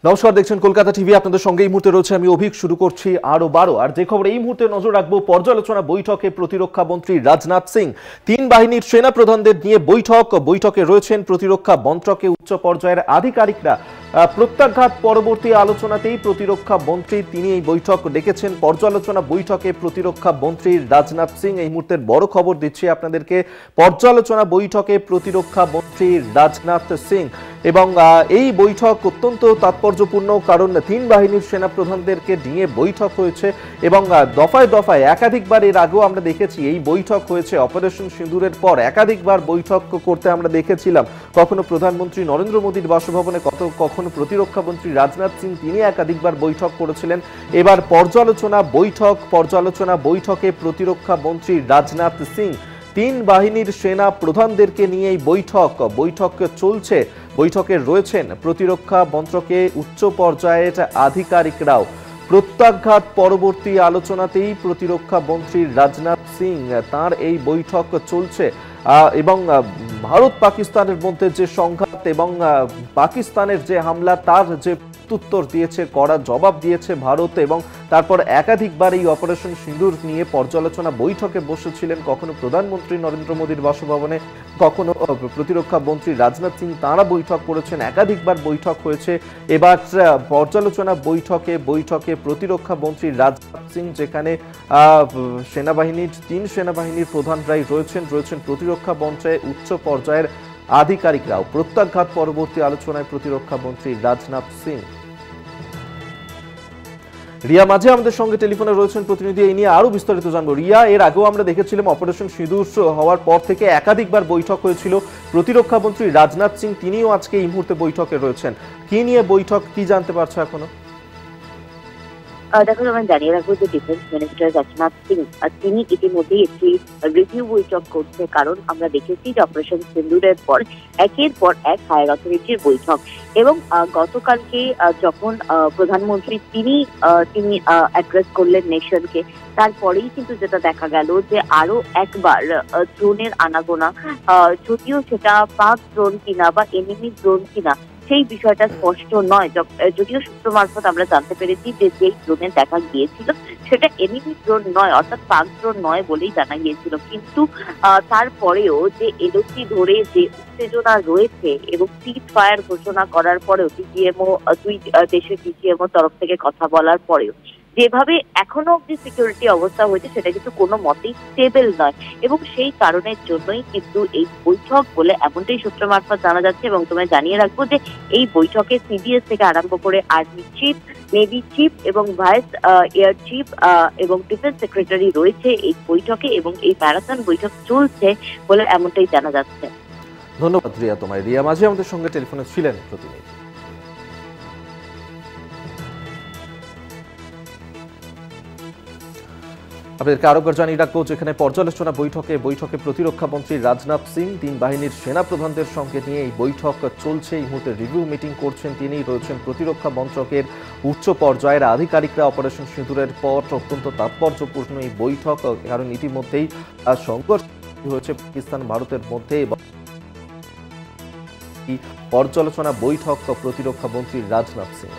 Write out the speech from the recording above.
নমস্কার, দেখছেন কলকাতা টিভি। আপনাদের সঙ্গে এই মুহূর্তে রয়েছে আমি অভিক। শুরু করছি আরো 12। আর যে খবর এই মুহূর্তে নজর রাখবো, পর্যালোচনা বৈঠকে প্রতিরক্ষা মন্ত্রী রাজনাথ সিং। তিন বাহিনীর সেনা প্রধানদের নিয়ে বৈঠকে রয়েছেন প্রতিরক্ষা মন্ত্রকে উচ্চ পর্যায়ের আধিকারিকরা। প্রত্যাঘাত পরবর্তী আলোচনাতেই প্রতিরক্ষা মন্ত্রী তিনি এই বৈঠক ডেকেছেন। পর্যালোচনা বৈঠকে প্রতিরক্ষা মন্ত্রী রাজনাথ সিং। এই মুহূর্তের বড় খবর দিচ্ছি আপনাদেরকে, পর্যালোচনা বৈঠকে প্রতিরক্ষা মন্ত্রী রাজনাথ সিং। এবং এই বৈঠক অত্যন্ত তাৎপর্যপূর্ণ, কারণ তিন বাহিনীর সেনা প্রধানদেরকে নিয়ে বৈঠক হয়েছে এবং দফায় দফায় একাধিকবার এর আগেও আমরা দেখেছি এই বৈঠক হয়েছে। অপারেশন সিঁদুরের পর একাধিকবার বৈঠক করতে আমরা দেখেছিলাম, কখনো প্রধানমন্ত্রী নরেন্দ্র মোদীর বাসভবনে, কখনো প্রতিরক্ষা মন্ত্রী রাজনাথ সিং তিনি একাধিকবার বৈঠক করেছিলেন। এবার পর্যালোচনা বৈঠকে প্রতিরক্ষা মন্ত্রী রাজনাথ সিং। তিন বাহিনীর সেনা প্রধানদেরকে নিয়ে এই বৈঠক চলছে। বৈঠকে রয়েছেন প্রতিরক্ষা মন্ত্রকে উচ্চ পর্যায়ের আধিকারিকরাও। প্রত্যাঘাত পরবর্তী আলোচনাতেই প্রতিরক্ষা মন্ত্রী রাজনাথ সিং তার এই বৈঠক চলছে। এবং ভারত পাকিস্তানের মধ্যে যে সংঘাত এবং পাকিস্তানের যে হামলা, তার যে উত্তর দিয়েছে, কড়া জবাব দিয়েছে ভারত। এবং তারপর একাধিকবার এই অপারেশন সিঁদুর নিয়ে পর্যালোচনা বৈঠকে বসেছিলেন, কখনো প্রধানমন্ত্রী নরেন্দ্র মোদীর বাসভবনে, কখনো প্রতিরক্ষা মন্ত্রী রাজনাথ সিং তাঁরা বৈঠক করেছেন। একাধিকবার বৈঠক হয়েছে। এবার পর্যালোচনা বৈঠকে প্রতিরক্ষা মন্ত্রী রাজনাথ সিং, যেখানে তিন সেনাবাহিনীর প্রধানরাই রয়েছেন প্রতিরক্ষা মন্ত্রে উচ্চ পর্যায়ের আধিকারিকরাও। প্রত্যাঘাত পরবর্তী আলোচনায় প্রতিরক্ষা মন্ত্রী রাজনাথ সিং। রিয়া মাঝে আমাদের সঙ্গে টেলিফোনে রয়েছেন প্রতিনিধি, এই নিয়ে আরো বিস্তারিত জানবো। রিয়া, এর আগেও আমরা দেখেছিলাম অপারেশন সিঁদুর হওয়ার পর থেকে একাধিকবার বৈঠক হয়েছিল। প্রতিরক্ষা মন্ত্রী রাজনাথ সিং তিনিও আজকে এই মুহূর্তে বৈঠকে রয়েছেন। কি নিয়ে বৈঠক, কি জানতে পারছো এখনো? দেখো, আমরা জানিয়ে রাখবো যে ডিফেন্স মিনিস্টার রাজনাথ সিং তিনি ইতিমধ্যেই একটি রিভিউ বৈঠক করছে, কারণ আমরা দেখেছি যে অপারেশন সিন্দুরের পর একের পর এক হায়ার অথরিটির বৈঠক। এবং গতকালকে যখন প্রধানমন্ত্রী তিনি অ্যাড্রেস করলেন নেশনকে, তারপরেই কিন্তু যেটা দেখা গেল যে আরো একবার ড্রোনের আনাগোনা, যদিও সেটা পাক ড্রোন কিনা বা এনিমি ড্রোন কিনা সেই বিষয়টা স্পষ্ট নয়। যদিও সূত্র মারফত আমরা জানতে পেরেছি যে যেই ড্রোনে দেখা গিয়েছিল সেটা এনিমি ড্রোন নয়, অর্থাৎ পাক ড্রোন নয় বলেই জানা গিয়েছিল। কিন্তু তারপরেও যে এলওসি ধরে যে উত্তেজনা রয়েছে এবং সিজ ফায়ার ঘোষণা করার পরেও দুই দেশের ডিজিএমও তরফ থেকে কথা বলার পরেও যেভাবে এখনো অব্দি সিকিউরিটি অবস্থা হয়েছে, সেটা কিন্তু কোনো মতেই স্টেবল নয়। এবং সেই কারণের জন্যই কিন্তু এই বৈঠক বলে এমনটাই সূত্র মারফত জানা যাচ্ছে। এবং তোমায় জানিয়ে রাখবো যে এই বৈঠকে সিডিএস থেকে আরম্ভ করে আর্মি চিফ, নেভি চিফ এবং ভাইস এয়ার চিফ এবং ডিফেন্স সেক্রেটারি রয়েছে এই বৈঠকে, এবং এই ম্যারাথন বৈঠক চলছে বলে এমনটাই জানা যাচ্ছে। ধন্যবাদ রিয়া তোমায়। রিয়া মাঝে আমাদের সঙ্গে টেলিফোনে ছিলেন প্রতিনিধি। আপনাদেরকে আরেকবার জানিয়ে রাখবো, যেখানে পর্যালোচনা বৈঠকে প্রতিরক্ষা মন্ত্রী রাজনাথ সিং তিন বাহিনীর সেনা প্রধানদের সঙ্গে নিয়ে এই বৈঠক চলছে। এই মুহূর্তে রিভিউ মিটিং করছেন তিনি, রয়েছেন প্রতিরক্ষা মন্ত্রকের উচ্চ পর্যায়ের আধিকারিকরা। অপারেশন সিঁদুরের পর অত্যন্ত তাৎপর্যপূর্ণ এই বৈঠক, কারণ ইতিমধ্যেই সংঘর্ষ হয়েছে পাকিস্তান ভারতের মধ্যে। এবং পর্যালোচনা বৈঠক প্রতিরক্ষা মন্ত্রী রাজনাথ সিং।